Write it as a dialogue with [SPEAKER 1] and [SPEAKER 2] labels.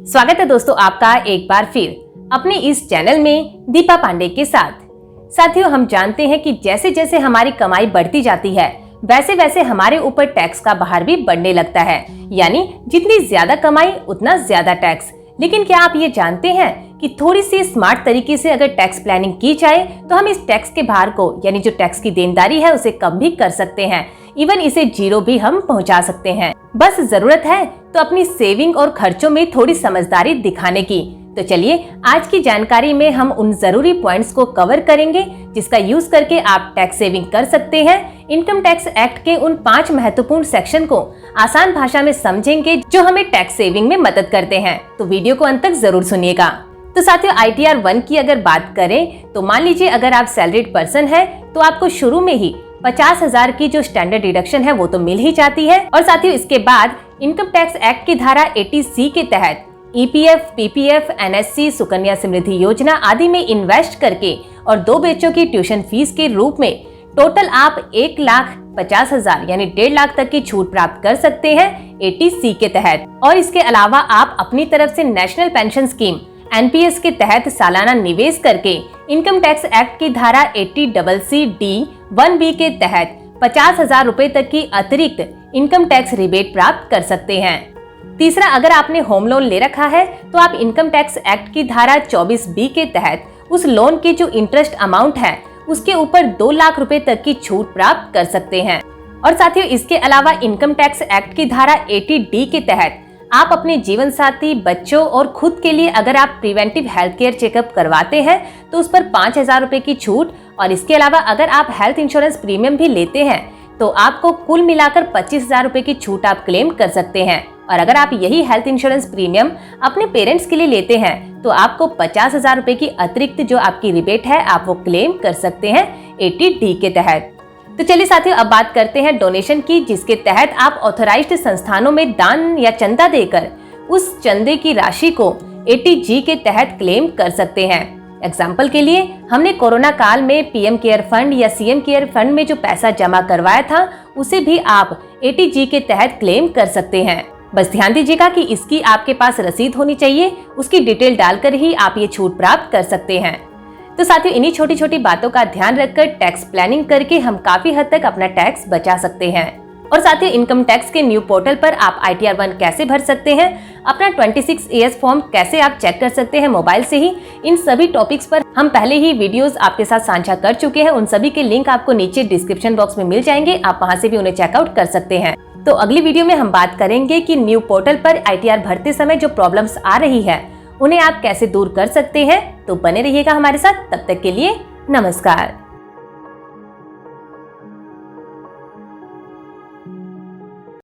[SPEAKER 1] स्वागत है दोस्तों आपका एक बार फिर अपने इस चैनल में दीपा पांडे के साथ। साथियों, हम जानते हैं कि जैसे जैसे हमारी कमाई बढ़ती जाती है वैसे वैसे हमारे ऊपर टैक्स का भार भी बढ़ने लगता है, यानी जितनी ज्यादा कमाई उतना ज्यादा टैक्स। लेकिन क्या आप ये जानते हैं कि थोड़ी सी स्मार्ट तरीके से अगर टैक्स प्लानिंग की जाए तो हम इस टैक्स के भार को, यानी जो टैक्स की देनदारी है, उसे कम भी कर सकते हैं। इवन इसे जीरो भी हम पहुंचा सकते हैं। बस जरूरत है तो अपनी सेविंग और खर्चों में थोड़ी समझदारी दिखाने की। तो चलिए आज की जानकारी में हम उन जरूरी पॉइंट्स को कवर करेंगे जिसका यूज करके आप टैक्स सेविंग कर सकते हैं। इनकम टैक्स एक्ट के उन 5 महत्वपूर्ण सेक्शन को आसान भाषा में समझेंगे जो हमें टैक्स सेविंग में मदद करते हैं। तो वीडियो को अंत तक जरूर सुनिएगा। तो साथियों, ITR 1 की अगर बात करें तो मान लीजिए अगर आप सैलरीड पर्सन है तो आपको शुरू में ही 50,000 की जो स्टैंडर्ड डिडक्शन है वो तो मिल ही जाती है। और साथियों, इसके बाद इनकम टैक्स एक्ट की धारा 80C के तहत EPF, PPF, NSC, Sukanya Samriddhi योजना आदि में इन्वेस्ट करके और 2 बच्चों की ट्यूशन फीस के रूप में टोटल आप 1,50,000 यानी 1.5 लाख तक की छूट प्राप्त कर सकते हैं 80C के तहत। और इसके अलावा आप अपनी तरफ से नेशनल पेंशन स्कीम NPS के तहत सालाना निवेश करके इनकम टैक्स एक्ट की धारा 80CC(d)(1)(b) के तहत 50,000 रुपए तक की अतिरिक्त इनकम टैक्स रिबेट प्राप्त कर सकते हैं। तीसरा, अगर आपने होम लोन ले रखा है तो आप इनकम टैक्स एक्ट की धारा 24B के तहत उस लोन के जो इंटरेस्ट अमाउंट है उसके ऊपर 2 लाख रुपए तक की छूट प्राप्त कर सकते हैं। और साथियों, इसके अलावा इनकम टैक्स एक्ट की धारा 80D के तहत आप अपने जीवन साथी, बच्चों और खुद के लिए अगर आप प्रिवेंटिव हेल्थ केयर चेकअप करवाते हैं तो उस पर 5,000 रुपए की छूट। और इसके अलावा अगर आप हेल्थ इंश्योरेंस प्रीमियम भी लेते हैं तो आपको कुल मिलाकर 25,000 रुपए की छूट आप क्लेम कर सकते हैं। और अगर आप यही हेल्थ इंश्योरेंस प्रीमियम अपने पेरेंट्स के लिए लेते हैं तो आपको 50,000 रुपए की अतिरिक्त जो आपकी रिबेट है आप वो क्लेम कर सकते हैं 80D के तहत। तो चलिए साथियों, अब बात करते हैं डोनेशन की, जिसके तहत आप ऑथराइज्ड संस्थानों में दान या चंदा देकर उस चंदे की राशि को 80G के तहत क्लेम कर सकते हैं। एग्जाम्पल के लिए, हमने कोरोना काल में PM केयर फंड या CM केयर फंड में जो पैसा जमा करवाया था उसे भी आप 80G के तहत क्लेम कर सकते हैं। बस ध्यान दीजिएगा कि इसकी आपके पास रसीद होनी चाहिए, उसकी डिटेल डालकर ही आप ये छूट प्राप्त कर सकते हैं। तो साथियों, इन्हीं छोटी छोटी बातों का ध्यान रखकर टैक्स प्लानिंग करके हम काफी हद तक अपना टैक्स बचा सकते हैं। और साथियों, इनकम टैक्स के न्यू पोर्टल पर आप ITR 1 कैसे भर सकते हैं, अपना 26AS फॉर्म कैसे आप चेक कर सकते हैं मोबाइल से ही, इन सभी टॉपिक्स पर हम पहले ही वीडियोस आपके साथ साझा कर चुके हैं। उन सभी के लिंक आपको नीचे डिस्क्रिप्शन बॉक्स में मिल जाएंगे, आप वहां से भी उन्हें चेकआउट कर सकते हैं। तो अगली वीडियो में हम बात करेंगे कि न्यू पोर्टल पर ITR भरते समय जो प्रॉब्लम्स आ रही है उन्हें आप कैसे दूर कर सकते हैं। तो बने रहिएगा हमारे साथ, तब तक के लिए नमस्कार।